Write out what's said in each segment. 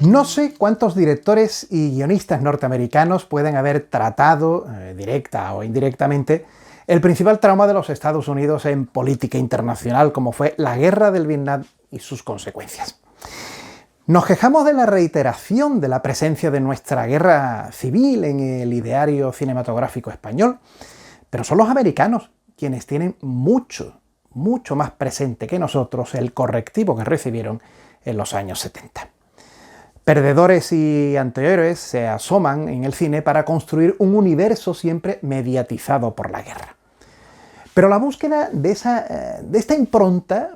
No sé cuántos directores y guionistas norteamericanos pueden haber tratado, directa o indirectamente, el principal trauma de los Estados Unidos en política internacional, como fue la guerra del Vietnam y sus consecuencias. Nos quejamos de la reiteración de la presencia de nuestra guerra civil en el ideario cinematográfico español, pero son los americanos quienes tienen mucho más presente que nosotros el correctivo que recibieron en los años 70. Perdedores y antihéroes se asoman en el cine para construir un universo siempre mediatizado por la guerra. Pero la búsqueda de esta impronta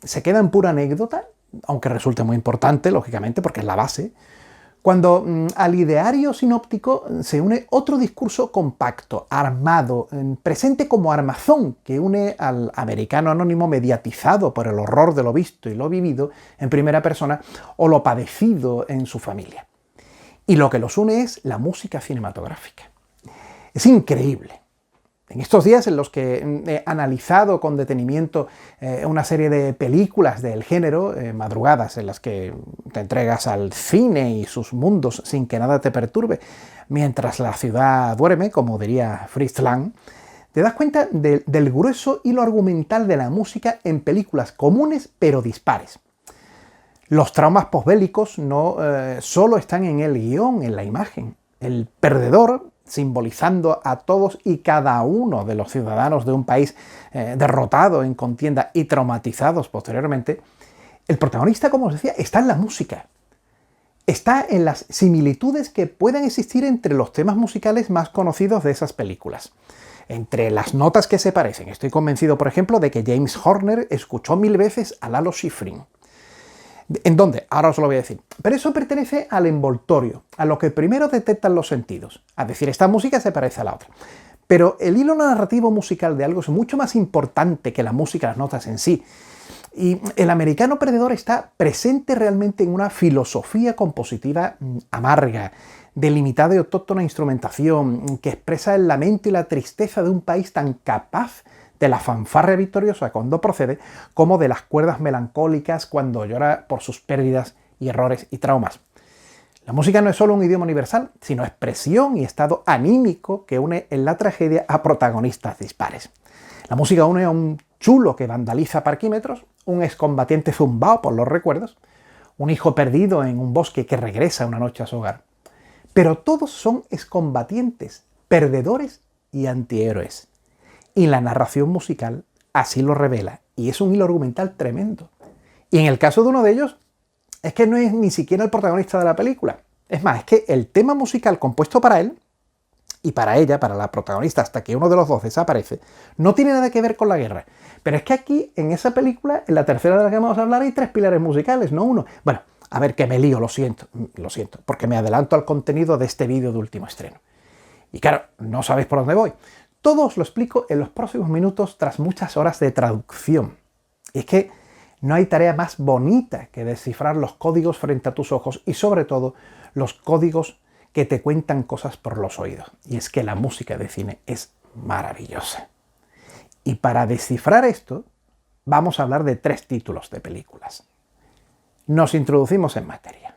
se queda en pura anécdota, aunque resulte muy importante, lógicamente, porque es la base, cuando al ideario sinóptico se une otro discurso compacto, armado, presente como armazón, que une al americano anónimo mediatizado por el horror de lo visto y lo vivido en primera persona o lo padecido en su familia. Y lo que los une es la música cinematográfica. Es increíble. En estos días en los que he analizado con detenimiento una serie de películas del género, madrugadas en las que te entregas al cine y sus mundos sin que nada te perturbe, mientras la ciudad duerme, como diría Fritz Lang, te das cuenta del grueso hilo argumental de la música en películas comunes pero dispares. Los traumas posbélicos no solo están en el guión, en la imagen. El perdedor, simbolizando a todos y cada uno de los ciudadanos de un país derrotado en contienda y traumatizados posteriormente, el protagonista, como os decía, está en la música. Está en las similitudes que pueden existir entre los temas musicales más conocidos de esas películas. Entre las notas que se parecen. Estoy convencido, por ejemplo, de que James Horner escuchó 1000 veces a Lalo Schifrin. ¿En dónde? Ahora os lo voy a decir. Pero eso pertenece al envoltorio, a lo que primero detectan los sentidos. Es decir, esta música se parece a la otra. Pero el hilo narrativo musical de algo es mucho más importante que la música, las notas en sí. Y el americano perdedor está presente realmente en una filosofía compositiva amarga, delimitada y autóctona instrumentación, que expresa el lamento y la tristeza de un país tan capaz de la fanfarria victoriosa cuando procede, como de las cuerdas melancólicas cuando llora por sus pérdidas y errores y traumas. La música no es solo un idioma universal, sino expresión y estado anímico que une en la tragedia a protagonistas dispares. La música une a un chulo que vandaliza parquímetros, un excombatiente zumbao por los recuerdos, un hijo perdido en un bosque que regresa una noche a su hogar. Pero todos son excombatientes, perdedores y antihéroes. Y la narración musical así lo revela, y es un hilo argumental tremendo. Y en el caso de uno de ellos, es que no es ni siquiera el protagonista de la película. Es más, es que el tema musical compuesto para él, y para ella, para la protagonista, hasta que uno de los dos desaparece, no tiene nada que ver con la guerra. Pero es que aquí, en esa película, en la tercera de la que vamos a hablar, hay 3 pilares musicales, no uno. Bueno, a ver, que me lío, lo siento, porque me adelanto al contenido de este vídeo de último estreno. Y claro, no sabéis por dónde voy. Todo os lo explico en los próximos minutos tras muchas horas de traducción. Y es que no hay tarea más bonita que descifrar los códigos frente a tus ojos y sobre todo los códigos que te cuentan cosas por los oídos. Y es que la música de cine es maravillosa. Y para descifrar esto, vamos a hablar de 3 títulos de películas. Nos introducimos en materia.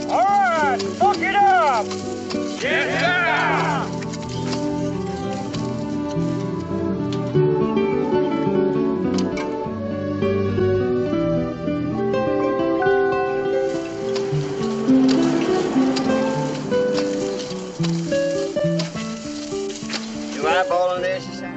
All right, fuck it up! Get down! Do I ball in this, Sam?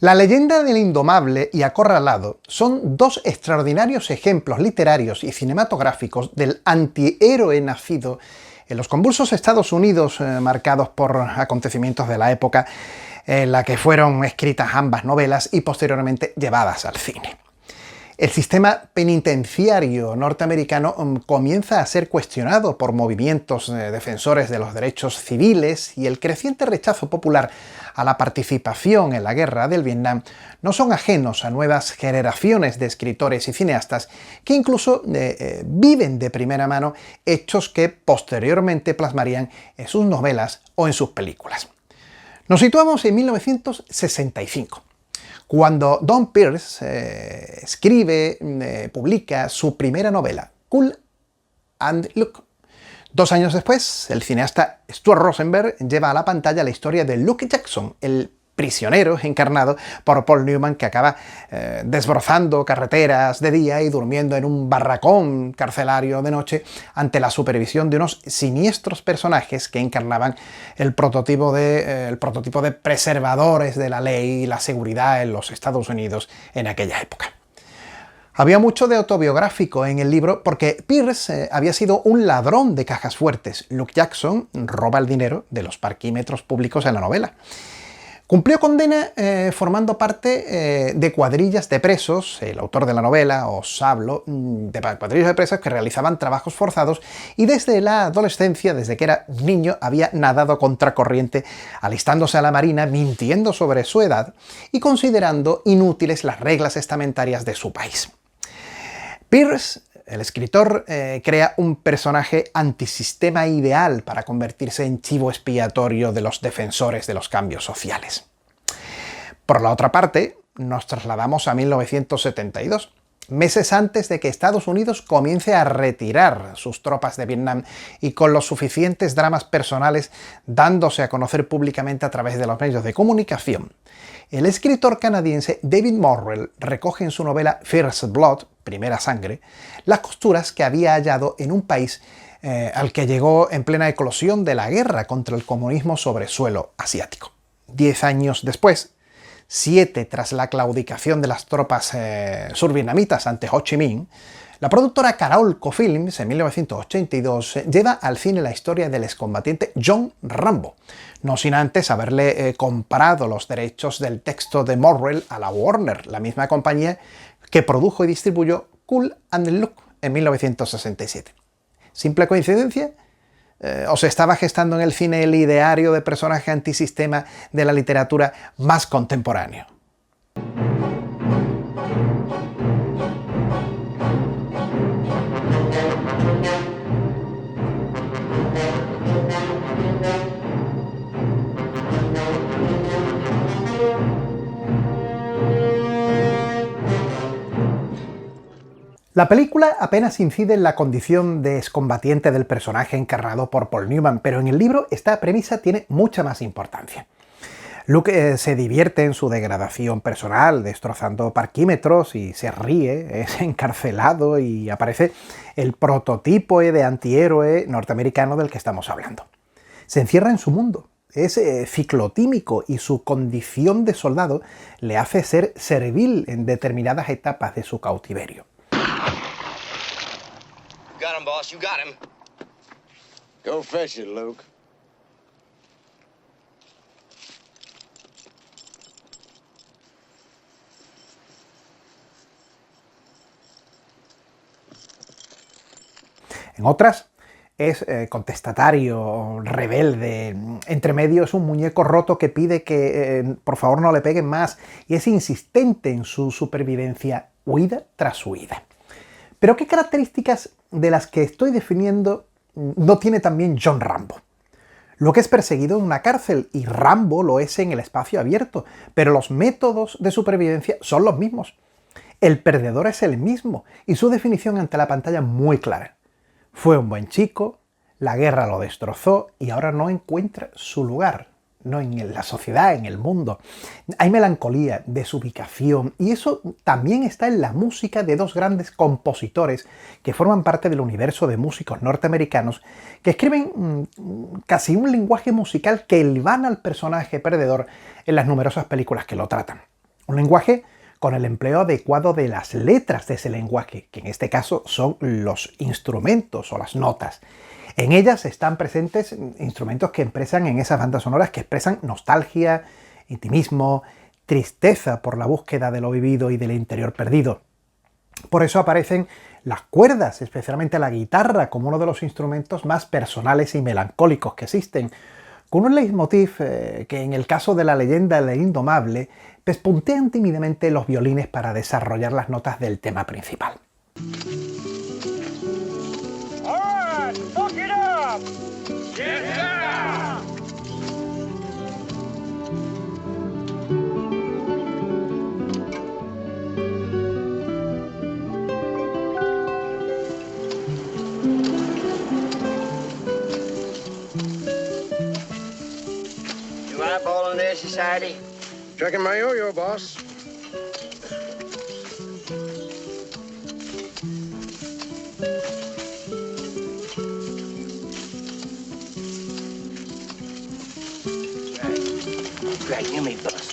La leyenda del indomable y acorralado son dos extraordinarios ejemplos literarios y cinematográficos del antihéroe nacido en los convulsos Estados Unidos, marcados por acontecimientos de la época en la que fueron escritas ambas novelas y posteriormente llevadas al cine. El sistema penitenciario norteamericano comienza a ser cuestionado por movimientos defensores de los derechos civiles, y el creciente rechazo popular a la participación en la guerra del Vietnam no son ajenos a nuevas generaciones de escritores y cineastas que incluso viven de primera mano hechos que posteriormente plasmarían en sus novelas o en sus películas. Nos situamos en 1965. Cuando Don Pierce publica su primera novela, Cool and Luke. 2 años después, el cineasta Stuart Rosenberg lleva a la pantalla la historia de Luke Jackson, el prisionero encarnado por Paul Newman, que acaba desbrozando carreteras de día y durmiendo en un barracón carcelario de noche ante la supervisión de unos siniestros personajes que encarnaban el prototipo de preservadores de la ley y la seguridad en los Estados Unidos en aquella época. Había mucho de autobiográfico en el libro porque Pierce había sido un ladrón de cajas fuertes. Luke Jackson roba el dinero de los parquímetros públicos en la novela. Cumplió condena formando parte de cuadrillas de presos, el autor de la novela, os hablo, de cuadrillas de presos que realizaban trabajos forzados, y desde la adolescencia, desde que era niño, había nadado contracorriente, alistándose a la marina, mintiendo sobre su edad y considerando inútiles las reglas estamentarias de su país. Pierce, el escritor, crea un personaje antisistema ideal para convertirse en chivo expiatorio de los defensores de los cambios sociales. Por la otra parte, nos trasladamos a 1972, meses antes de que Estados Unidos comience a retirar sus tropas de Vietnam y con los suficientes dramas personales dándose a conocer públicamente a través de los medios de comunicación. El escritor canadiense David Morrell recoge en su novela First Blood, Primera Sangre, las costuras que había hallado en un país al que llegó en plena eclosión de la guerra contra el comunismo sobre suelo asiático. 10 años después, 7 tras la claudicación de las tropas survietnamitas ante Ho Chi Minh, la productora Carolco Films, en 1982, lleva al cine la historia del excombatiente John Rambo, no sin antes haberle comprado los derechos del texto de Morrell a la Warner, la misma compañía que produjo y distribuyó Cool and Luke en 1967. ¿Simple coincidencia? ¿O se estaba gestando en el cine el ideario de personaje antisistema de la literatura más contemporáneo? La película apenas incide en la condición de excombatiente del personaje encarnado por Paul Newman, pero en el libro esta premisa tiene mucha más importancia. Luke se divierte en su degradación personal, destrozando parquímetros, y se ríe, es encarcelado y aparece el prototipo de antihéroe norteamericano del que estamos hablando. Se encierra en su mundo, es ciclotímico y su condición de soldado le hace ser servil en determinadas etapas de su cautiverio. Got him, boss. You got him. Go fetch it, Luke. En otras, es contestatario, rebelde. Entre medio es un muñeco roto que pide que por favor no le peguen más, y es insistente en su supervivencia, huida tras huida. Pero ¿qué características de las que estoy definiendo no tiene también John Rambo? Luke es perseguido en una cárcel y Rambo lo es en el espacio abierto, pero los métodos de supervivencia son los mismos. El perdedor es el mismo y su definición ante la pantalla muy clara. Fue un buen chico, la guerra lo destrozó y ahora no encuentra su lugar, no en la sociedad, en el mundo. Hay melancolía, desubicación, y eso también está en la música de dos grandes compositores que forman parte del universo de músicos norteamericanos que escriben casi un lenguaje musical que hilvana al personaje perdedor en las numerosas películas que lo tratan. Un lenguaje con el empleo adecuado de las letras de ese lenguaje, que en este caso son los instrumentos o las notas. En ellas están presentes instrumentos que expresan en esas bandas sonoras, que expresan nostalgia, intimismo, tristeza por la búsqueda de lo vivido y del interior perdido. Por eso aparecen las cuerdas, especialmente la guitarra, como uno de los instrumentos más personales y melancólicos que existen, con un leitmotiv que en el caso de la leyenda del Indomable pespuntean tímidamente los violines para desarrollar las notas del tema principal. All right, hook it up. Yes, sir. You eyeballing their society? Checking my yo-yo, boss. Great, you me, boss.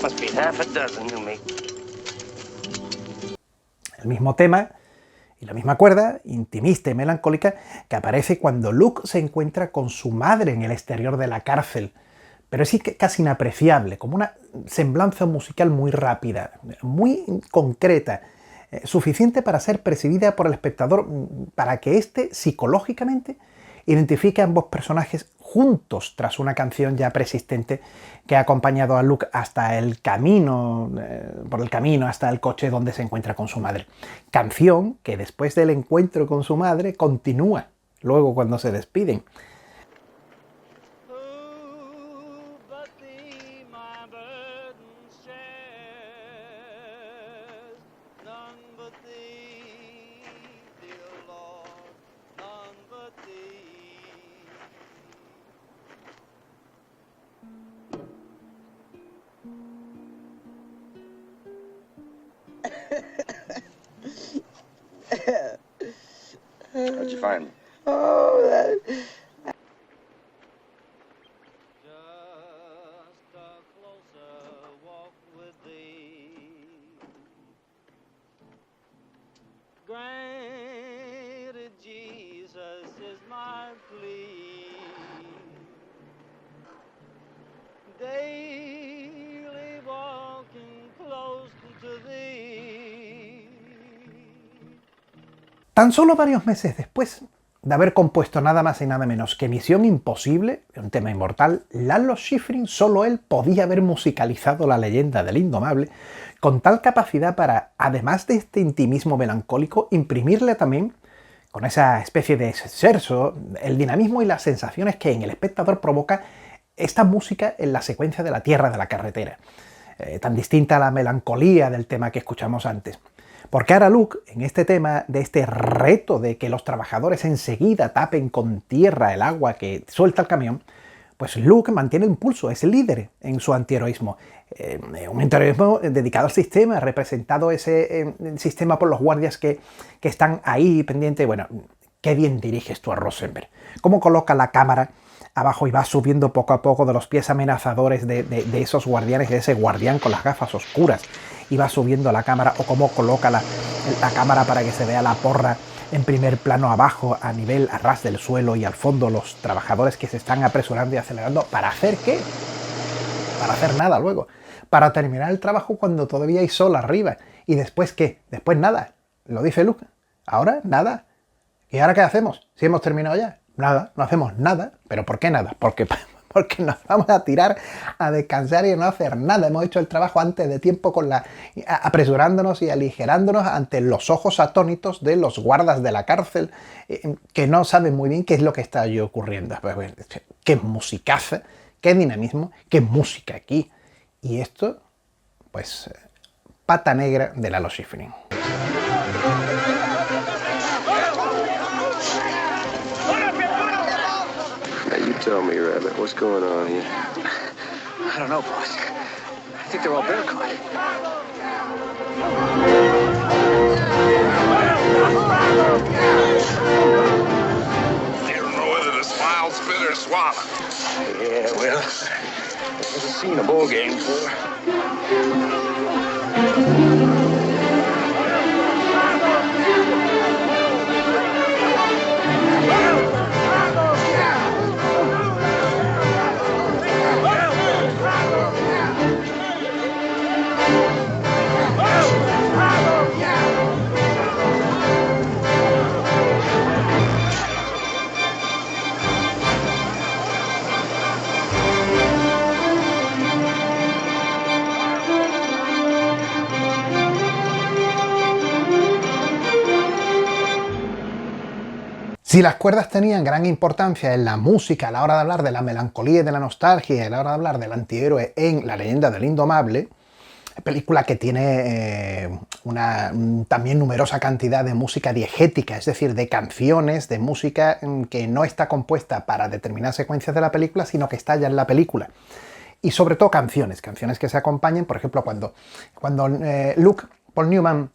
Must be half a dozen, you me. El mismo tema y la misma cuerda, intimista y melancólica, que aparece cuando Luke se encuentra con su madre en el exterior de la cárcel, pero es casi inapreciable, como una semblanza musical muy rápida, muy concreta, suficiente para ser percibida por el espectador, para que éste psicológicamente identifique a ambos personajes juntos tras una canción ya preexistente que ha acompañado a Luke hasta el camino, por el camino hasta el coche donde se encuentra con su madre. Canción que después del encuentro con su madre continúa luego cuando se despiden. How'd you find me? Oh, that. Just a closer walk with thee. Granted, Jesus is my plea. Daily walking close to thee. Tan solo varios meses después de haber compuesto nada más y nada menos que Misión Imposible, un tema inmortal, Lalo Schifrin, solo él podía haber musicalizado la leyenda del Indomable con tal capacidad para, además de este intimismo melancólico, imprimirle también, con esa especie de scherzo, el dinamismo y las sensaciones que en el espectador provoca esta música en la secuencia de la tierra de la carretera, tan distinta a la melancolía del tema que escuchamos antes. Porque ahora Luke, en este tema de este reto de que los trabajadores enseguida tapen con tierra el agua que suelta el camión, pues Luke mantiene el impulso, es líder en su antiheroísmo. Un antiheroísmo dedicado al sistema, representado ese sistema por los guardias que están ahí pendientes. Bueno, qué bien diriges tú a Rosenberg. Cómo coloca la cámara abajo y va subiendo poco a poco de los pies amenazadores de esos guardianes, de ese guardián con las gafas oscuras, y va subiendo la cámara, o cómo coloca la cámara para que se vea la porra en primer plano abajo, a nivel, a ras del suelo, y al fondo los trabajadores que se están apresurando y acelerando. ¿Para hacer qué? Para hacer nada luego. Para terminar el trabajo cuando todavía hay sol arriba. ¿Y después qué? Después nada. Lo dice Luke. Ahora nada. ¿Y ahora qué hacemos? Si hemos terminado ya. Nada, no hacemos nada. ¿Pero por qué nada? Porque nos vamos a tirar a descansar y no hacer nada. Hemos hecho el trabajo antes de tiempo apresurándonos y aligerándonos ante los ojos atónitos de los guardas de la cárcel, que no saben muy bien qué es lo que está allí ocurriendo. Qué musicaza, qué dinamismo, qué música aquí. Y esto, pues, pata negra de Lalo Schifrin. Tell me, Rabbit, what's going on here? I don't know, boss. I think they're all bear caught. You don't know whether to smile to swallow. Yeah, well, I've never seen a ball game before. Si las cuerdas tenían gran importancia en la música a la hora de hablar de la melancolía y de la nostalgia, y a la hora de hablar del antihéroe en La leyenda del Indomable, película que tiene una también numerosa cantidad de música diegética, es decir, de canciones, de música que no está compuesta para determinadas secuencias de la película, sino que está ya en la película. Y sobre todo canciones que se acompañen, por ejemplo, cuando Paul Newman,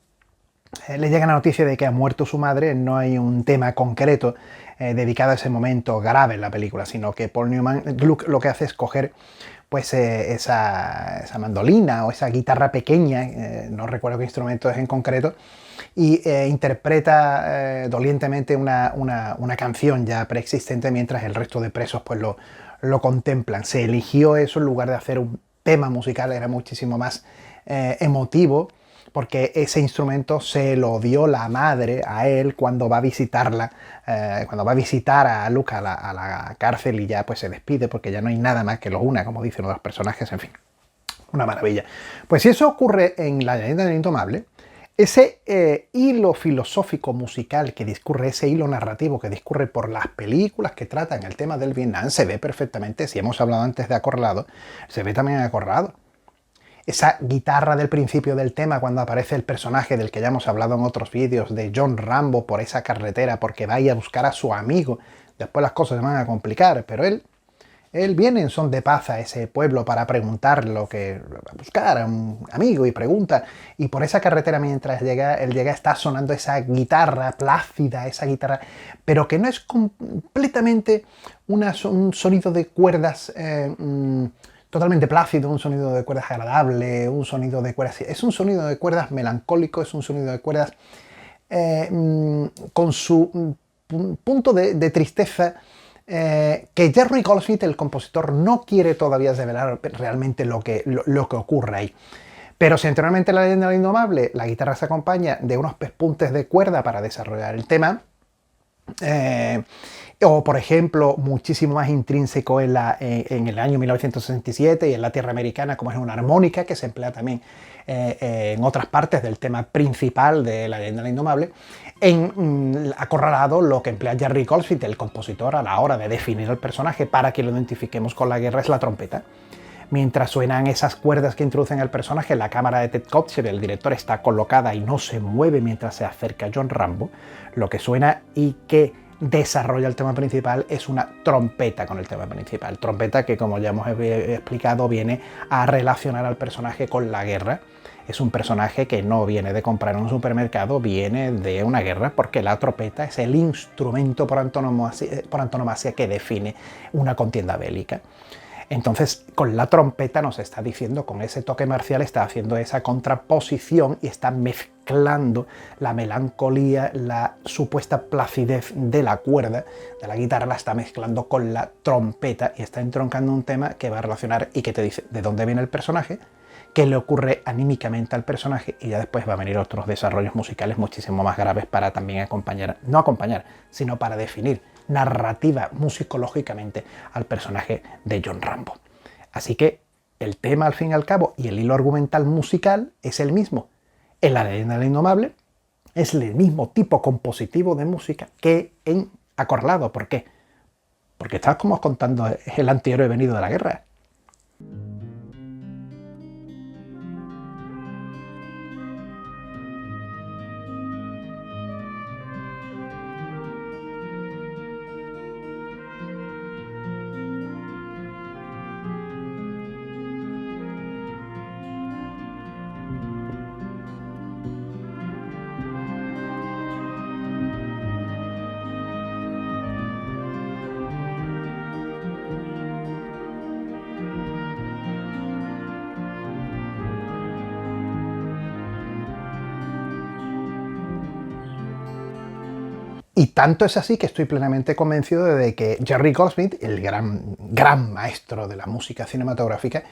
le llega la noticia de que ha muerto su madre, no hay un tema concreto dedicado a ese momento grave en la película, sino que Luke lo que hace es coger pues esa mandolina o esa guitarra pequeña, no recuerdo qué instrumento es en concreto, y interpreta dolientemente una canción ya preexistente mientras el resto de presos pues lo contemplan. Se eligió eso en lugar de hacer un tema musical, era muchísimo más emotivo, porque ese instrumento se lo dio la madre a él cuando va a visitarla, cuando va a visitar a Luke a la cárcel, y ya pues se despide porque ya no hay nada más que los una, como dicen los personajes, en fin, una maravilla. Pues si eso ocurre en La leyenda del Indomable, ese hilo filosófico musical que discurre, ese hilo narrativo que discurre por las películas que tratan el tema del Vietnam, se ve perfectamente. Si hemos hablado antes de Acorralado, se ve también en Acorralado. Esa guitarra del principio del tema, cuando aparece el personaje del que ya hemos hablado en otros vídeos, de John Rambo por esa carretera porque va a ir a buscar a su amigo. Después las cosas se van a complicar, pero él viene en son de paz a ese pueblo para preguntar a buscar a un amigo, y pregunta, y por esa carretera mientras él llega está sonando esa guitarra plácida, esa guitarra, pero que no es completamente un sonido de cuerdas totalmente plácido, un sonido de cuerdas agradable, un sonido de cuerdas... Es un sonido de cuerdas melancólico, es un sonido de cuerdas con su punto de tristeza, que Jerry Goldsmith, el compositor, no quiere todavía revelar realmente lo que ocurre ahí. Pero si anteriormente en La leyenda del Indomable la guitarra se acompaña de unos pespuntes de cuerda para desarrollar el tema, o por ejemplo muchísimo más intrínseco en el año 1967 y en la tierra americana, como es una armónica que se emplea también en otras partes del tema principal de La leyenda del Indomable, en Acorralado lo que emplea Jerry Goldsmith, el compositor, a la hora de definir el personaje para que lo identifiquemos con la guerra, es la trompeta. Mientras suenan esas cuerdas que introducen al personaje, la cámara de Ted Kotcheff, el director, está colocada y no se mueve mientras se acerca John Rambo. Lo que suena y que desarrolla el tema principal es una trompeta con el tema principal. Trompeta que, como ya hemos explicado, viene a relacionar al personaje con la guerra. Es un personaje que no viene de comprar en un supermercado, viene de una guerra, porque la trompeta es el instrumento por antonomasia que define una contienda bélica. Entonces, con la trompeta nos está diciendo, con ese toque marcial, está haciendo esa contraposición y está mezclando la melancolía, la supuesta placidez de la cuerda, de la guitarra, la está mezclando con la trompeta y está entroncando un tema que va a relacionar y que te dice de dónde viene el personaje, qué le ocurre anímicamente al personaje, y ya después va a venir otros desarrollos musicales muchísimo más graves para también no acompañar, sino para definir narrativa, musicológicamente, al personaje de John Rambo. Así que el tema, al fin y al cabo, y el hilo argumental musical es el mismo. En La leyenda del Indomable es el mismo tipo compositivo de música que en Acorralado. ¿Por qué? Porque estás como contando, es el antihéroe venido de la guerra. Y tanto es así que estoy plenamente convencido de que Jerry Goldsmith, el gran maestro de la música cinematográfica,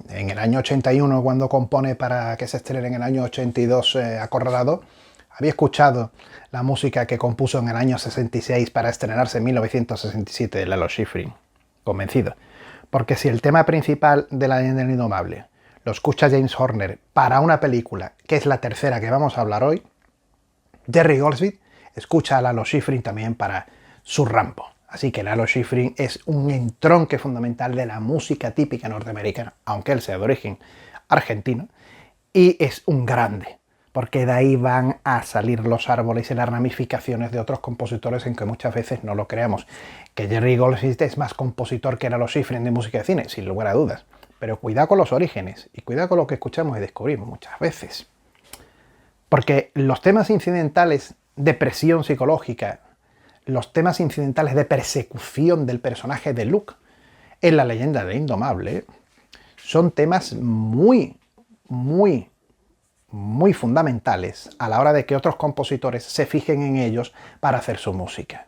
en el año 81, cuando compone para que se estrene en el año 82 Acorralado, había escuchado la música que compuso en el año 66 para estrenarse en 1967 de Lalo Schifrin. Convencido. Porque si el tema principal de La leyenda del indomable lo escucha James Horner para una película, que es la tercera que vamos a hablar hoy, Jerry Goldsmith escucha a Lalo Schifrin también para su Rambo. Así que Lalo Schifrin es un entronque fundamental de la música típica norteamericana, aunque él sea de origen argentino, y es un grande, porque de ahí van a salir los árboles y las ramificaciones de otros compositores en que muchas veces no lo creamos. Que Jerry Goldsmith es más compositor que Lalo Schifrin de música de cine, sin lugar a dudas. Pero cuidado con los orígenes y cuidado con lo que escuchamos y descubrimos muchas veces. Porque los temas incidentales de presión psicológica, los temas incidentales de persecución del personaje de Luke en La leyenda del indomable, son temas muy fundamentales a la hora de que otros compositores se fijen en ellos para hacer su música.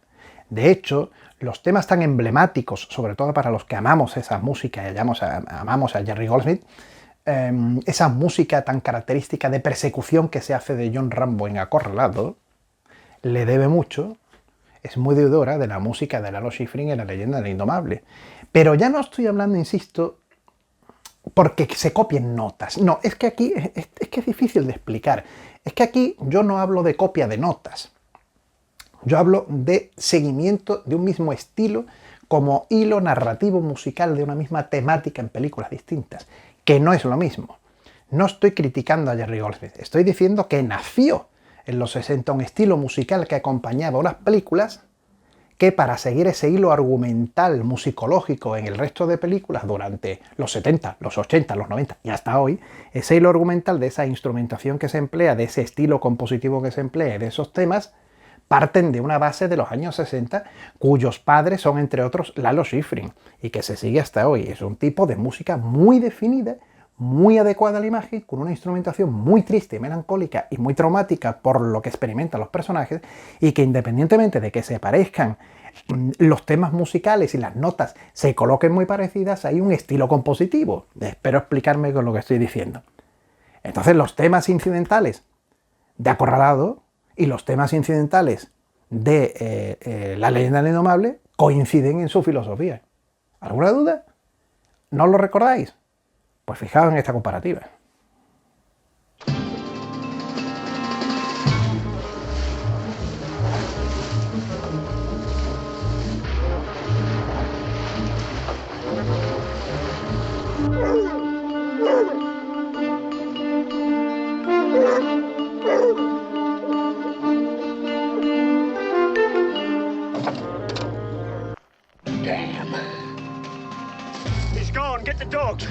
De hecho, los temas tan emblemáticos, sobre todo para los que amamos esa música y amamos a Jerry Goldsmith, esa música tan característica de persecución que se hace de John Rambo en Acorralado, le debe mucho, es muy deudora de la música de Lalo Schifrin en La leyenda del indomable. Pero ya no estoy hablando, insisto, porque se copien notas. No, es que aquí es que es difícil de explicar. Es que aquí yo no hablo de copia de notas. Yo hablo de seguimiento de un mismo estilo como hilo narrativo musical de una misma temática en películas distintas, que no es lo mismo. No estoy criticando a Jerry Goldsmith, estoy diciendo que nació en los 60 un estilo musical que acompañaba unas películas que para seguir ese hilo argumental musicológico en el resto de películas durante los 70, los 80, los 90 y hasta hoy, ese hilo argumental de esa instrumentación que se emplea, de ese estilo compositivo que se emplea, de esos temas, parten de una base de los años 60 cuyos padres son, entre otros, Lalo Schifrin, y que se sigue hasta hoy. Es un tipo de música muy definida, muy adecuada a la imagen, con una instrumentación muy triste, melancólica y muy traumática por lo que experimentan los personajes, y que independientemente de que se parezcan los temas musicales y las notas se coloquen muy parecidas, hay un estilo compositivo. Espero explicarme con lo que estoy diciendo. Entonces los temas incidentales de Acorralado y los temas incidentales de La leyenda del indomable coinciden en su filosofía. ¿Alguna duda? ¿No lo recordáis? Pues fijaos en esta comparativa. Damn. He's gone. Get the dogs.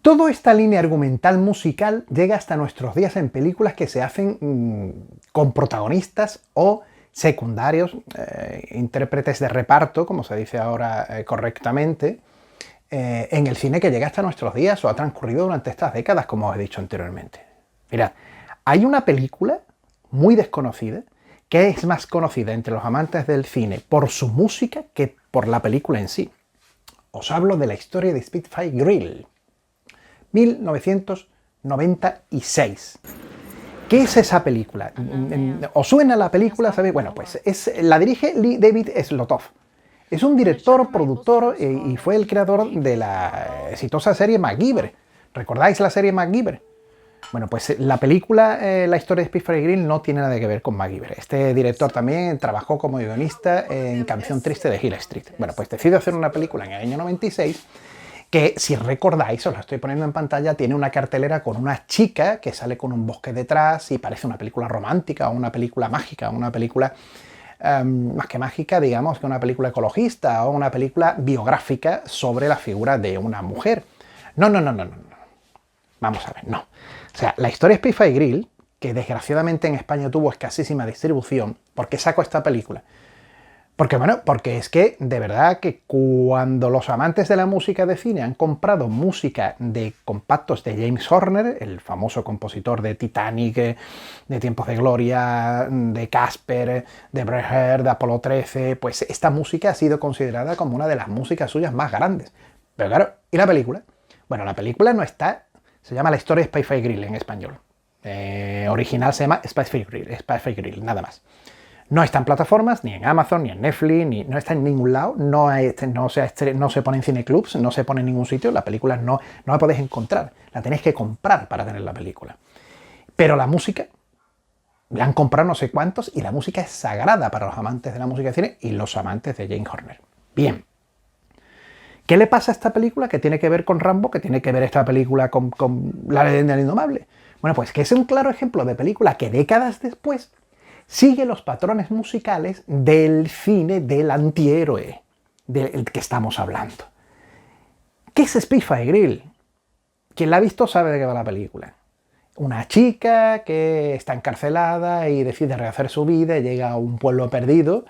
Toda esta línea argumental musical llega hasta nuestros días en películas que se hacen con protagonistas o secundarios, intérpretes de reparto, como se dice ahora correctamente, en el cine que llega hasta nuestros días o ha transcurrido durante estas décadas, como os he dicho anteriormente. Mirad, hay una película muy desconocida que es más conocida entre los amantes del cine por su música que por la película en sí. Os hablo de La historia de Spitfire Grill, 1996. ¿Qué es esa película? ¿Os suena la película? ¿Sabéis? Bueno, pues la dirige Lee David Slotoff. Es un director, productor y fue el creador de la exitosa serie MacGyver. ¿Recordáis la serie MacGyver? Bueno, pues la película, la historia de Spitfire Grill no tiene nada que ver con MacGyver. Este director también trabajó como guionista en Canción Triste de Hill Street. Bueno, pues decide hacer una película en el año 96 que, si recordáis, os la estoy poniendo en pantalla, tiene una cartelera con una chica que sale con un bosque detrás y parece una película romántica o una película mágica, una película más que mágica, digamos que una película ecologista o una película biográfica sobre la figura de una mujer. No. Vamos a ver, no. O sea, la historia de Spitfire Grill, que desgraciadamente en España tuvo escasísima distribución, ¿por qué sacó esta película? Porque es que, de verdad, que cuando los amantes de la música de cine han comprado música de compactos de James Horner, el famoso compositor de Titanic, de Tiempos de Gloria, de Casper, de Braveheart, de Apolo 13, pues esta música ha sido considerada como una de las músicas suyas más grandes. Pero claro, ¿y la película? Bueno, la película no está... Se llama La historia de Spitfire Grill en español. Original se llama Spitfire Grill, nada más. No está en plataformas, ni en Amazon, ni en Netflix, no está en ningún lado, no se pone en cineclubs, no se pone en ningún sitio, la película no la podéis encontrar, la tenéis que comprar para tener la película. Pero la música, la han comprado no sé cuántos, y la música es sagrada para los amantes de la música de cine y los amantes de James Horner. Bien. ¿Qué le pasa a esta película que tiene que ver con Rambo, que tiene que ver esta película con La leyenda del indomable? Bueno, pues que es un claro ejemplo de película que décadas después sigue los patrones musicales del cine del antihéroe del que estamos hablando. ¿Qué es Spitfire Grill? Quien la ha visto sabe de qué va la película. Una chica que está encarcelada y decide rehacer su vida y llega a un pueblo perdido,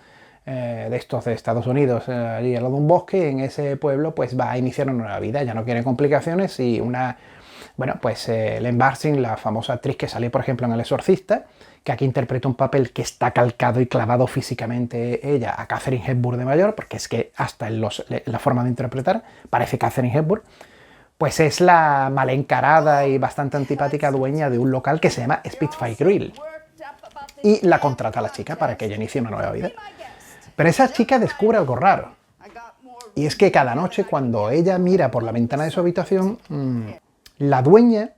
de estos de Estados Unidos, allí al lado de un bosque, y en ese pueblo pues va a iniciar una nueva vida, ya no quiere complicaciones, y Ellen Barsin, la famosa actriz que salió por ejemplo en El Exorcista, que aquí interpreta un papel que está calcado y clavado físicamente ella a Katharine Hepburn de mayor, porque es que hasta en la forma de interpretar parece Katharine Hepburn, pues es la mal encarada y bastante antipática dueña de un local que se llama Spitfire Grill, y la contrata a la chica para que ella inicie una nueva vida. Pero esa chica descubre algo raro, y es que cada noche cuando ella mira por la ventana de su habitación, la dueña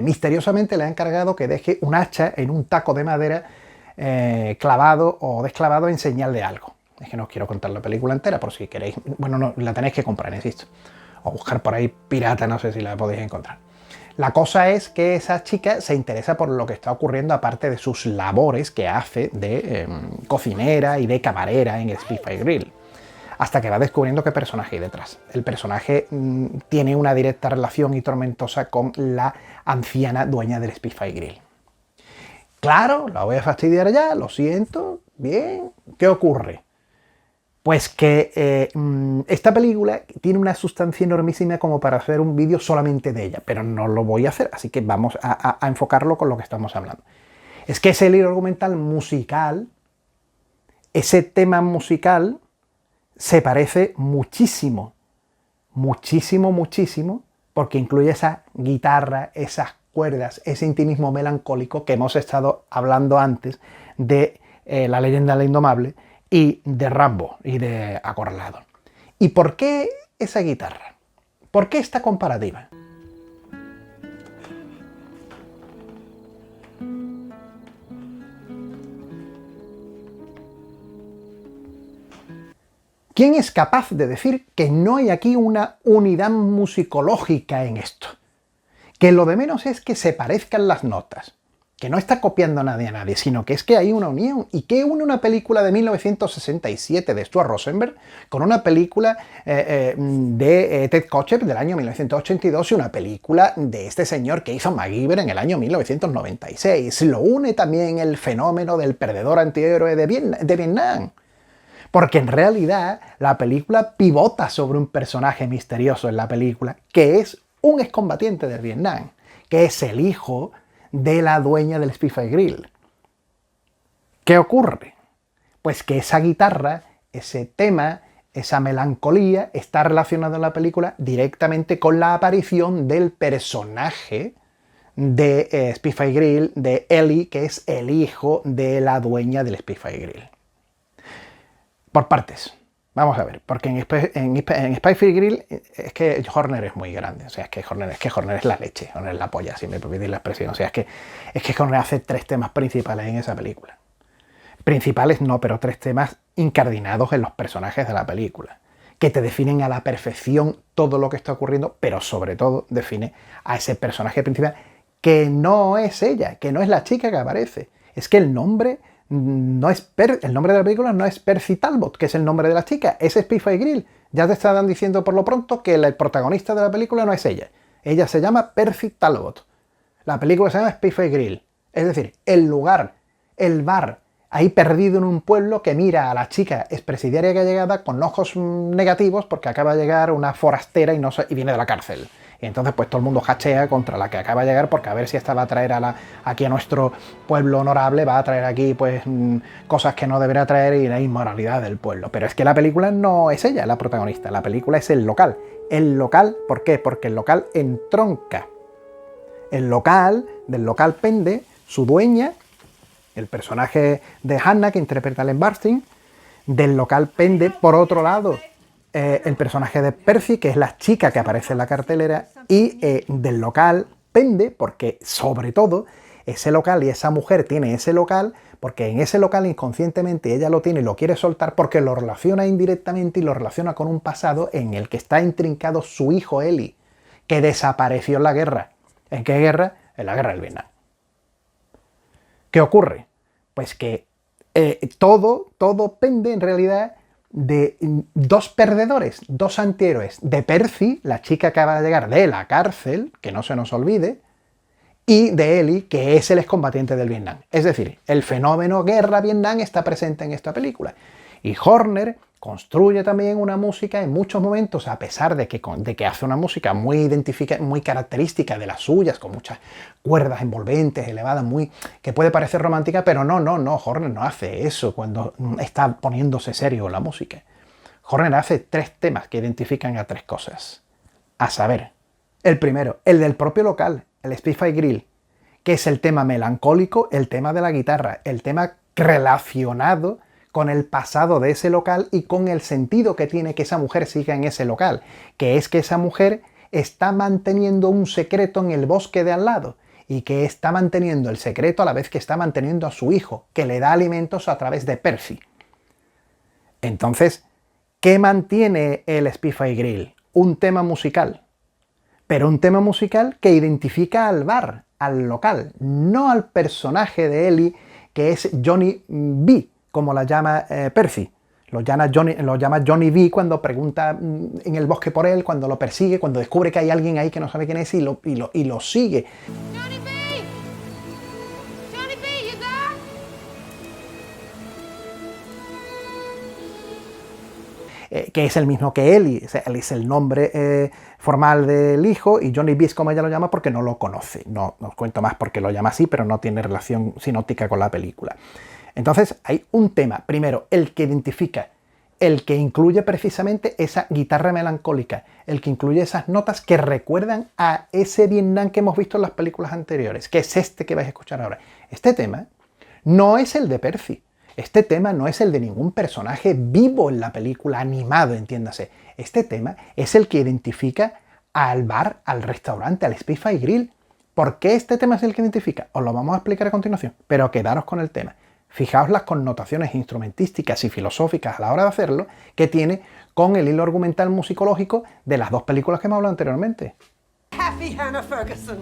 misteriosamente le ha encargado que deje un hacha en un taco de madera clavado o desclavado en señal de algo. Es que no os quiero contar la película entera, por si queréis, bueno, no, la tenéis que comprar, insisto, o buscar por ahí pirata, no sé si la podéis encontrar. La cosa es que esa chica se interesa por lo que está ocurriendo, aparte de sus labores que hace de cocinera y de camarera en Spitfire Grill, hasta que va descubriendo qué personaje hay detrás. El personaje tiene una directa relación y tormentosa con la anciana dueña del Spitfire Grill. Claro, la voy a fastidiar ya, lo siento, bien. ¿Qué ocurre? Pues que esta película tiene una sustancia enormísima como para hacer un vídeo solamente de ella, pero no lo voy a hacer, así que vamos a enfocarlo con lo que estamos hablando. Es que ese hilo argumental musical, ese tema musical, se parece muchísimo, porque incluye esa guitarra, esas cuerdas, ese intimismo melancólico que hemos estado hablando antes de La leyenda del indomable y de Rambo y de Acorralado. ¿Y por qué esa guitarra? ¿Por qué esta comparativa? ¿Quién es capaz de decir que no hay aquí una unidad musicológica en esto? Que lo de menos es que se parezcan las notas, que no está copiando nadie a nadie, sino que es que hay una unión. ¿Y qué une una película de 1967 de Stuart Rosenberg con una película de Ted Kotcheff del año 1982 y una película de este señor que hizo MacGyver en el año 1996? Lo une también el fenómeno del perdedor antihéroe de Vietnam. Porque en realidad la película pivota sobre un personaje misterioso en la película, que es un excombatiente del Vietnam, que es el hijo de la dueña del Spitfire Grill. ¿Qué ocurre? Pues que esa guitarra, ese tema, esa melancolía está relacionada en la película directamente con la aparición del personaje de Spitfire Grill, de Ellie, que es el hijo de la dueña del Spitfire Grill. Por partes. Vamos a ver, porque en Spy Free Grill es que Horner es muy grande. O sea, es que Horner es la leche, Horner es la polla, si me permitís la expresión. O sea, es que Horner hace 3 temas principales en esa película. Principales no, pero 3 temas incardinados en los personajes de la película, que te definen a la perfección todo lo que está ocurriendo, pero sobre todo define a ese personaje principal que no es ella, que no es la chica que aparece. Es que el nombre el nombre de la película no es Percy Talbot, que es el nombre de la chica, es Spitfire Grill. Ya te están diciendo por lo pronto que el protagonista de la película no es ella. Ella se llama Percy Talbot. La película se llama Spitfire Grill. Es decir, el lugar, el bar, ahí perdido en un pueblo que mira a la chica expresidiaria que ha llegado con ojos negativos porque acaba de llegar una forastera y viene de la cárcel. Y entonces pues todo el mundo hachea contra la que acaba de llegar porque a ver si esta va a traer aquí a nuestro pueblo honorable, va a traer aquí pues cosas que no debería traer y la inmoralidad del pueblo. Pero es que la película no es ella la protagonista, la película es el local. El local, ¿por qué? Porque el local entronca. Del local pende su dueña, el personaje de Hannah que interpreta a Ellen Burstyn. Del local pende, por otro lado, el personaje de Percy, que es la chica que aparece en la cartelera, y del local pende, porque sobre todo ese local y esa mujer tiene ese local, porque en ese local inconscientemente ella lo tiene y lo quiere soltar porque lo relaciona indirectamente y lo relaciona con un pasado en el que está intrincado su hijo Eli, que desapareció en la guerra. ¿En qué guerra? En la guerra del Vietnam. ¿Qué ocurre? Pues que todo pende en realidad de 2 perdedores, 2 antihéroes, de Percy, la chica que acaba de llegar de la cárcel, que no se nos olvide, y de Eli, que es el excombatiente del Vietnam. Es decir, el fenómeno guerra-Vietnam está presente en esta película. Y Horner construye también una música en muchos momentos, a pesar de que hace una música muy característica de las suyas, con muchas cuerdas envolventes, elevadas, que puede parecer romántica, pero no, Horner no hace eso cuando está poniéndose serio la música. Horner hace 3 temas que identifican a 3 cosas. A saber, el primero, el del propio local, el Spitfire Grill, que es el tema melancólico, el tema de la guitarra, el tema relacionado con el pasado de ese local y con el sentido que tiene que esa mujer siga en ese local, que es que esa mujer está manteniendo un secreto en el bosque de al lado y que está manteniendo el secreto a la vez que está manteniendo a su hijo, que le da alimentos a través de Percy. Entonces, ¿qué mantiene el Spitfire Grill? Un tema musical, pero un tema musical que identifica al bar, al local, no al personaje de Eli, que es Johnny B, como la llama Percy. Lo llama Johnny B cuando pregunta en el bosque por él, cuando lo persigue, cuando descubre que hay alguien ahí que no sabe quién es y lo sigue. Johnny B! Johnny B, you there? Que es el mismo que Eli. O sea, Eli es el nombre formal del hijo y Johnny B es como ella lo llama porque no lo conoce. No os cuento más porque lo llama así, pero no tiene relación sinóptica con la película. Entonces hay un tema, primero, el que identifica, el que incluye precisamente esa guitarra melancólica, el que incluye esas notas que recuerdan a ese Vietnam que hemos visto en las películas anteriores, que es este que vais a escuchar ahora. Este tema no es el de Percy, este tema no es el de ningún personaje vivo en la película, animado, entiéndase. Este tema es el que identifica al bar, al restaurante, al Spitfire Grill. ¿Por qué este tema es el que identifica? Os lo vamos a explicar a continuación, pero quedaros con el tema. Fijaos las connotaciones instrumentísticas y filosóficas a la hora de hacerlo que tiene con el hilo argumental musicológico de las 2 películas que hemos hablado anteriormente. Happy Hannah Ferguson.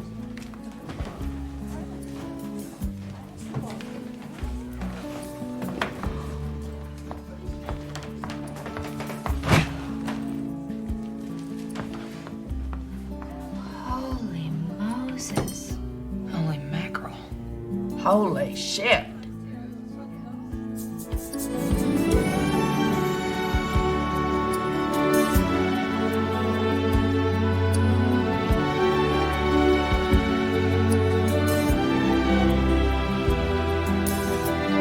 Holy Moses. Holy mackerel. Holy shit.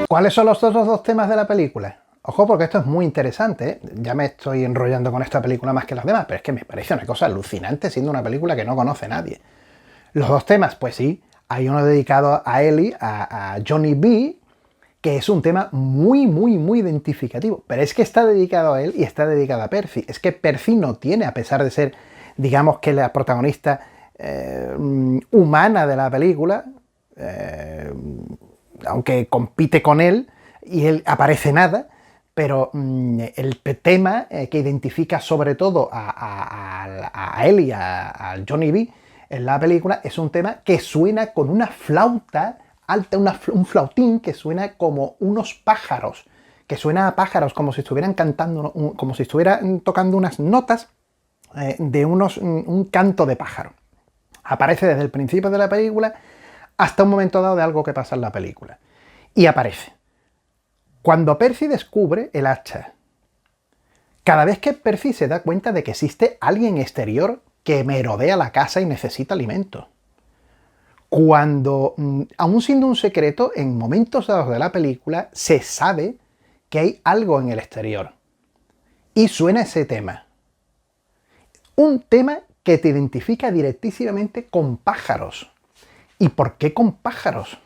¿Cuáles son los otros 2 temas de la película? Ojo, porque esto es muy interesante, ¿eh? Ya me estoy enrollando con esta película más que las demás, pero es que me parece una cosa alucinante siendo una película que no conoce nadie. Los 2 temas, pues sí, hay uno dedicado a Eli, a Johnny B, que es un tema muy, muy, muy identificativo. Pero es que está dedicado a él y está dedicado a Percy. Es que Percy no tiene, a pesar de ser, digamos que la protagonista humana de la película, aunque compite con él y él aparece nada, pero el tema que identifica sobre todo a él y a Johnny B en la película es un tema que suena con una flauta alta, un flautín que suena como unos pájaros, que suena a pájaros como si estuvieran cantando, como si estuvieran tocando unas notas de un canto de pájaro. Aparece desde el principio de la película hasta un momento dado de algo que pasa en la película. Y aparece. Cuando Percy descubre el hacha, cada vez que Percy se da cuenta de que existe alguien exterior que merodea la casa y necesita alimento. Cuando, aún siendo un secreto, en momentos dados de la película, se sabe que hay algo en el exterior. Y suena ese tema. Un tema que te identifica directísimamente con pájaros. ¿Y por qué con pájaros?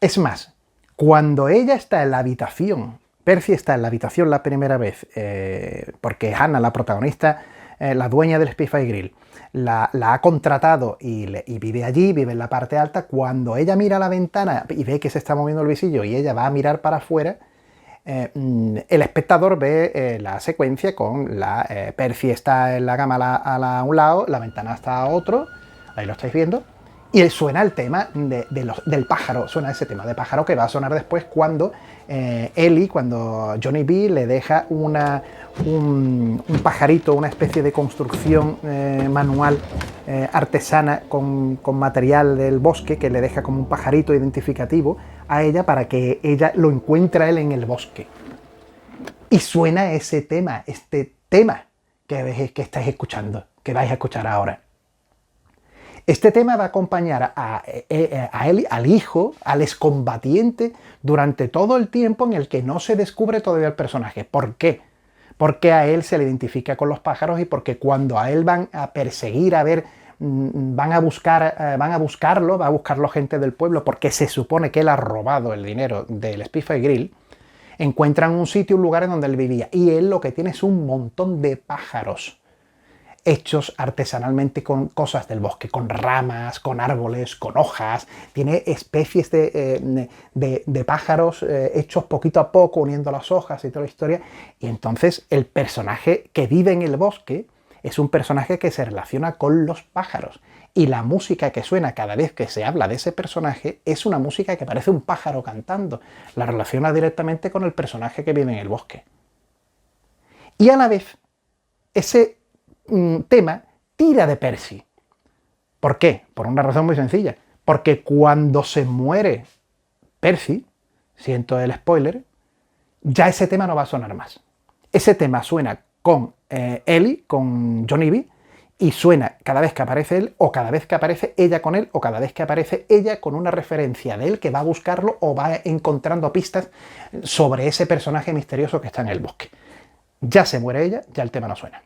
Es más, cuando ella está en la habitación, Percy está en la habitación la primera vez, porque Hannah, la protagonista, la dueña del Spitfire Grill, la ha contratado y vive allí, vive en la parte alta. Cuando ella mira a la ventana y ve que se está moviendo el visillo y ella va a mirar para afuera, el espectador ve la secuencia con Percy está en la cama a un lado, la ventana está a otro, ahí lo estáis viendo, y suena el tema del pájaro, suena ese tema de pájaro que va a sonar después cuando cuando Johnny B le deja un pajarito, una especie de construcción manual artesana con material del bosque, que le deja como un pajarito identificativo a ella para que ella lo encuentre a él en el bosque. Y suena ese tema, este tema que estáis escuchando, que vais a escuchar ahora. Este tema va a acompañar a él, al hijo, al excombatiente, durante todo el tiempo en el que no se descubre todavía el personaje. ¿Por qué? Porque a él se le identifica con los pájaros y porque cuando a él van a perseguir, van a buscarlo, va a buscarlo gente del pueblo, porque se supone que él ha robado el dinero del Spitfire Grill, encuentran un sitio, un lugar en donde él vivía, y él lo que tiene es un montón de pájaros hechos artesanalmente con cosas del bosque, con ramas, con árboles, con hojas. Tiene especies de pájaros hechos poquito a poco, uniendo las hojas y toda la historia. Y entonces el personaje que vive en el bosque es un personaje que se relaciona con los pájaros. Y la música que suena cada vez que se habla de ese personaje es una música que parece un pájaro cantando. La relaciona directamente con el personaje que vive en el bosque. Y a la vez, ese tema tira de Percy. ¿Por qué? Por una razón muy sencilla. Porque cuando se muere Percy, siento el spoiler, ya ese tema no va a sonar más. Ese tema suena con Ellie, con Johnny B, y suena cada vez que aparece él, o cada vez que aparece ella con él, o cada vez que aparece ella con una referencia de él que va a buscarlo o va encontrando pistas sobre ese personaje misterioso que está en el bosque. Ya se muere ella, ya el tema no suena.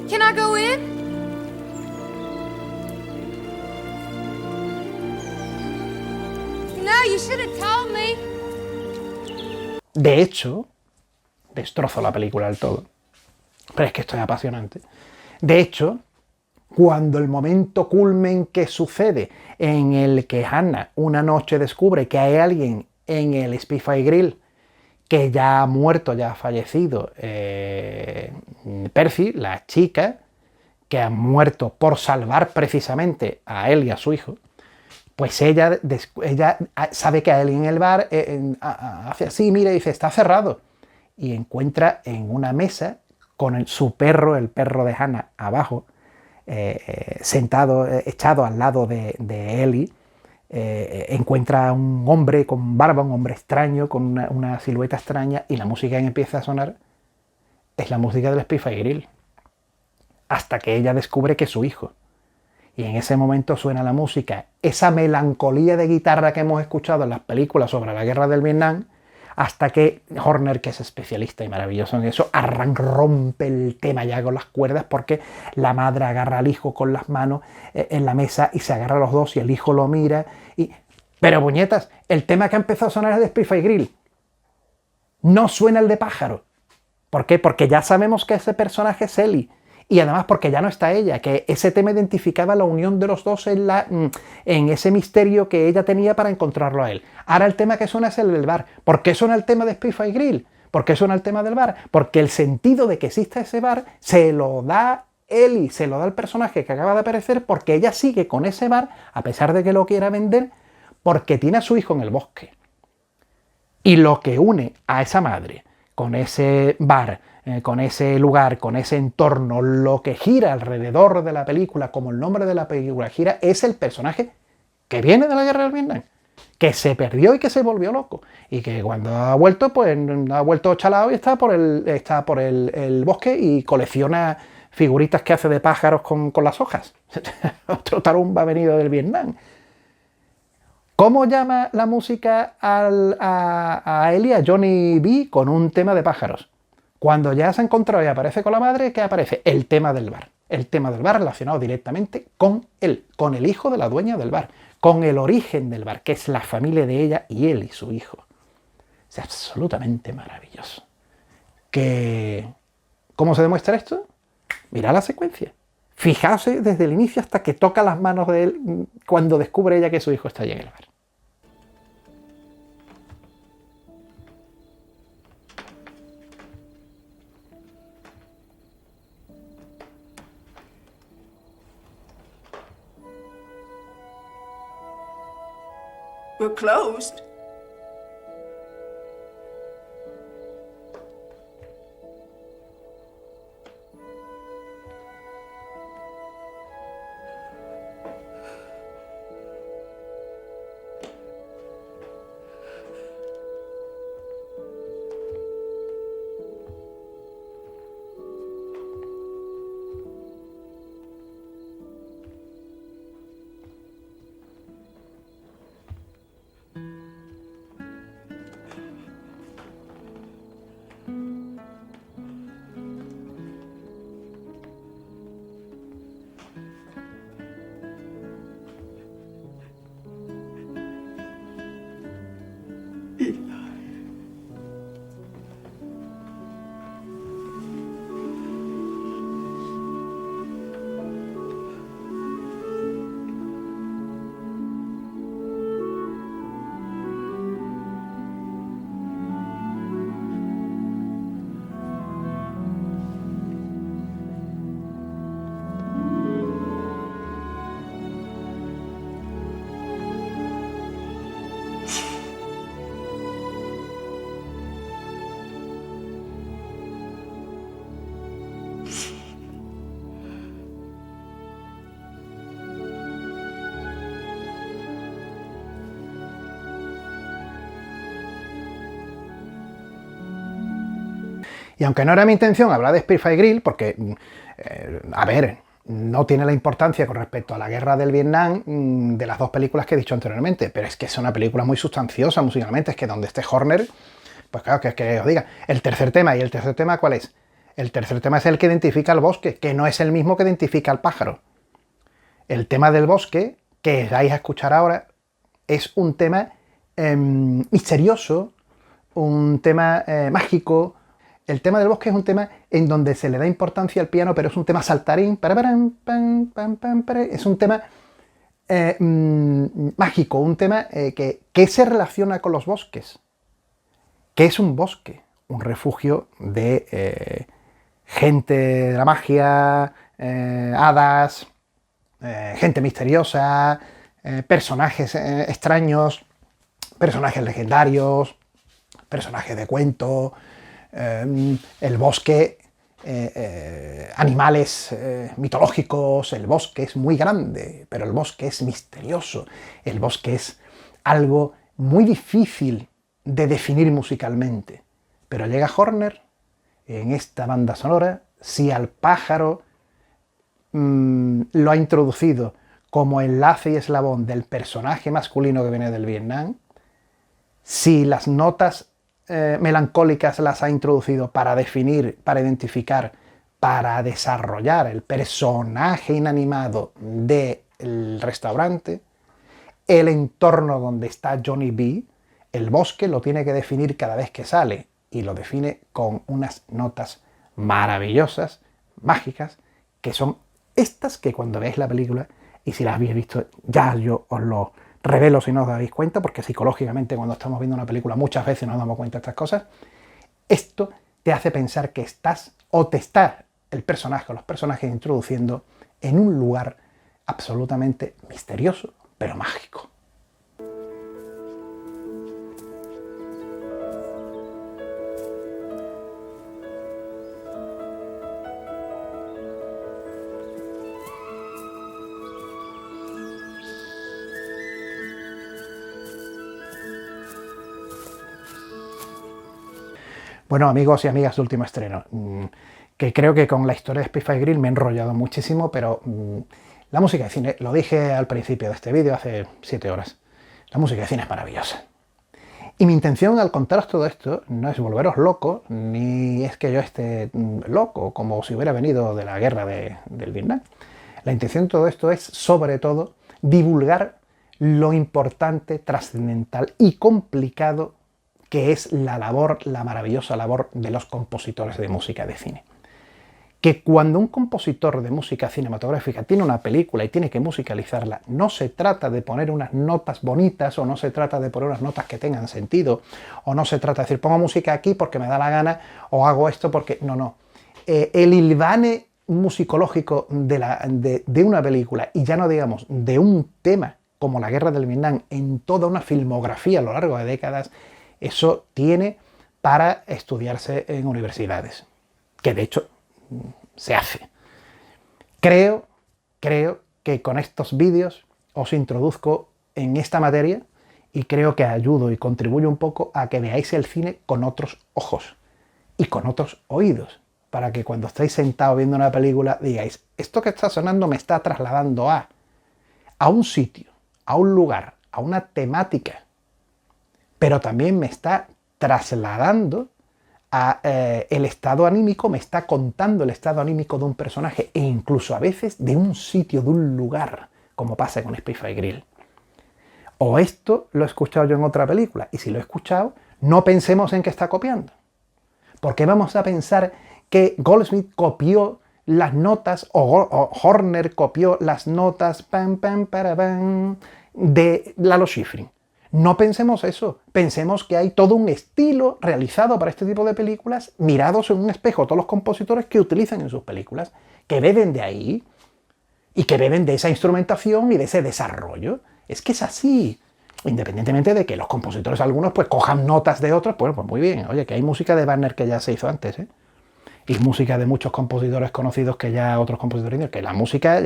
Can I go in? No, you should have told me. De hecho, destrozo la película del todo, pero es que esto es apasionante. De hecho, cuando el momento culmen que sucede en el que Hannah una noche descubre que hay alguien en el Spitfire Grill que ya ha muerto, ya ha fallecido, Percy, la chica que ha muerto por salvar precisamente a él y a su hijo, pues ella sabe que hay alguien en el bar, hace así, mira, y dice, está cerrado, y encuentra en una mesa con su perro, el perro de Hannah, abajo, sentado, echado al lado de Ellie, encuentra a un hombre con barba, un hombre extraño, con una silueta extraña, y la música que empieza a sonar es la música del Spitfire Grill, hasta que ella descubre que es su hijo. Y en ese momento suena la música, esa melancolía de guitarra que hemos escuchado en las películas sobre la guerra del Vietnam, hasta que Horner, que es especialista y maravilloso en eso, rompe el tema ya con las cuerdas, porque la madre agarra al hijo con las manos en la mesa y se agarra a los dos y el hijo lo mira. Pero puñetas, el tema que ha empezado a sonar es de Spitfire Grill. No suena el de Pájaro. ¿Por qué? Porque ya sabemos que ese personaje es Ellie. Y además porque ya no está ella, que ese tema identificaba la unión de los dos en ese misterio que ella tenía para encontrarlo a él. Ahora el tema que suena es el del bar. ¿Por qué suena el tema de Spitfire Grill? ¿Por qué suena el tema del bar? Porque el sentido de que exista ese bar se lo da Ellie, se lo da el personaje que acaba de aparecer, porque ella sigue con ese bar, a pesar de que lo quiera vender, porque tiene a su hijo en el bosque. Y lo que une a esa madre con ese bar, con ese lugar, con ese entorno, lo que gira alrededor de la película, como el nombre de la película gira, es el personaje que viene de la guerra del Vietnam, que se perdió y que se volvió loco, y que cuando ha vuelto, pues ha vuelto chalado y está por el bosque y colecciona figuritas que hace de pájaros con las hojas. Otro tarumba venido del Vietnam. ¿Cómo llama la música a Ellie, a Johnny B, con un tema de pájaros? Cuando ya se ha encontrado y aparece con la madre, ¿qué aparece? El tema del bar. El tema del bar relacionado directamente con él, con el hijo de la dueña del bar, con el origen del bar, que es la familia de ella y él y su hijo. Es absolutamente maravilloso. ¿Cómo se demuestra esto? Mirad la secuencia. Fijaos desde el inicio hasta que toca las manos de él cuando descubre ella que su hijo está allí en el bar. We're closed. Y aunque no era mi intención hablar de Spitfire Grill, porque, a ver, no tiene la importancia con respecto a la guerra del Vietnam de las dos películas que he dicho anteriormente, pero es que es una película muy sustanciosa musicalmente, es que donde esté Horner, pues claro, que os diga. El tercer tema, ¿cuál es? El tercer tema es el que identifica al bosque, que no es el mismo que identifica al pájaro. El tema del bosque, que vais a escuchar ahora, es un tema misterioso, un tema mágico. El tema del bosque es un tema en donde se le da importancia al piano, pero es un tema saltarín, es un tema mágico, un tema que se relaciona con los bosques. ¿Qué es un bosque? Un refugio de gente de la magia, hadas, gente misteriosa, personajes extraños, personajes legendarios, personajes de cuento, el bosque, animales mitológicos. El bosque es muy grande, pero el bosque es misterioso. El bosque es algo muy difícil de definir musicalmente. Pero llega Horner en esta banda sonora, si al pájaro lo ha introducido como enlace y eslabón del personaje masculino que viene del Vietnam, si las notas melancólicas las ha introducido para definir, para identificar, para desarrollar el personaje inanimado del restaurante, el entorno donde está Johnny B, el bosque lo tiene que definir cada vez que sale, y lo define con unas notas maravillosas, mágicas, que son estas que cuando veáis la película, y si las habéis visto, ya yo os lo revelo si no os dais cuenta, porque psicológicamente cuando estamos viendo una película muchas veces nos damos cuenta de estas cosas, esto te hace pensar que estás, o te está el personaje o los personajes introduciendo en un lugar absolutamente misterioso, pero mágico. Bueno, amigos y amigas de Último Estreno, que creo que con la historia de Spitfire Grill me he enrollado muchísimo, pero la música de cine, lo dije al principio de este vídeo hace 7 horas, la música de cine es maravillosa. Y mi intención al contaros todo esto no es volveros locos, ni es que yo esté loco, como si hubiera venido de la guerra del Vietnam. La intención de todo esto es, sobre todo, divulgar lo importante, trascendental y complicado que es la labor, la maravillosa labor de los compositores de música de cine. Que cuando un compositor de música cinematográfica tiene una película y tiene que musicalizarla, no se trata de poner unas notas bonitas, o no se trata de poner unas notas que tengan sentido, o no se trata de decir, pongo música aquí porque me da la gana, o hago esto porque... No. El hilvane musicológico de una película, y ya no digamos de un tema como la guerra del Vietnam, en toda una filmografía a lo largo de décadas, eso tiene para estudiarse en universidades, que de hecho se hace. Creo que con estos vídeos os introduzco en esta materia y creo que ayudo y contribuyo un poco a que veáis el cine con otros ojos y con otros oídos, para que cuando estéis sentados viendo una película digáis, esto que está sonando me está trasladando a un sitio, a un lugar, a una temática, pero también me está trasladando a el estado anímico, me está contando el estado anímico de un personaje, e incluso a veces de un sitio, de un lugar, como pasa con Spitfire Grill. O esto lo he escuchado yo en otra película, y si lo he escuchado, no pensemos en que está copiando. Porque vamos a pensar que Goldsmith copió las notas, o Horner copió las notas de Lalo Schifrin. No pensemos eso, pensemos que hay todo un estilo realizado para este tipo de películas, mirados en un espejo todos los compositores que utilizan en sus películas, que beben de ahí y que beben de esa instrumentación y de ese desarrollo. Es que es así, independientemente de que los compositores algunos pues cojan notas de otros, pues muy bien, oye, que hay música de Wagner que ya se hizo antes, y música de muchos compositores conocidos que ya otros compositores, que la música,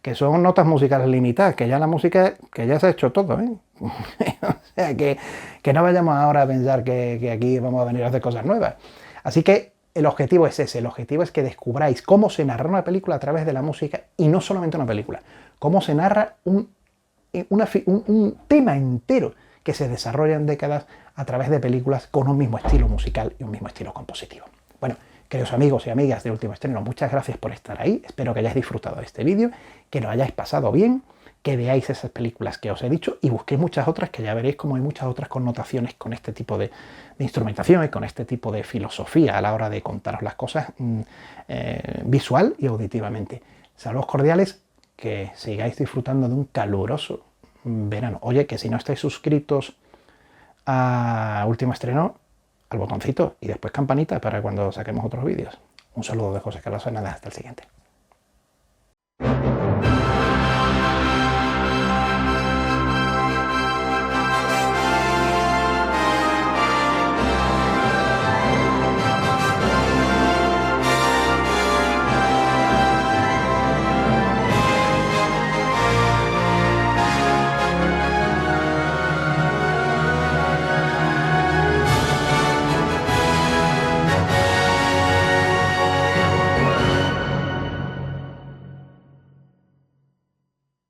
que son notas musicales limitadas, que ya la música, que ya se ha hecho todo, o sea, que no vayamos ahora a pensar que aquí vamos a venir a hacer cosas nuevas. Así que el objetivo es ese, el objetivo es que descubráis cómo se narra una película a través de la música, y no solamente una película, cómo se narra un tema entero que se desarrolla en décadas a través de películas con un mismo estilo musical y un mismo estilo compositivo. Bueno, Queridos amigos y amigas de Último Estreno, muchas gracias por estar ahí. Espero que hayáis disfrutado de este vídeo, que lo hayáis pasado bien, que veáis esas películas que os he dicho y busquéis muchas otras, que ya veréis como hay muchas otras connotaciones con este tipo de instrumentación y con este tipo de filosofía a la hora de contaros las cosas visual y auditivamente. Saludos cordiales, que sigáis disfrutando de un caluroso verano. Oye, que si no estáis suscritos a Último Estreno, al botoncito y después campanita para cuando saquemos otros vídeos. Un saludo de José Carlos Hernández, hasta el siguiente.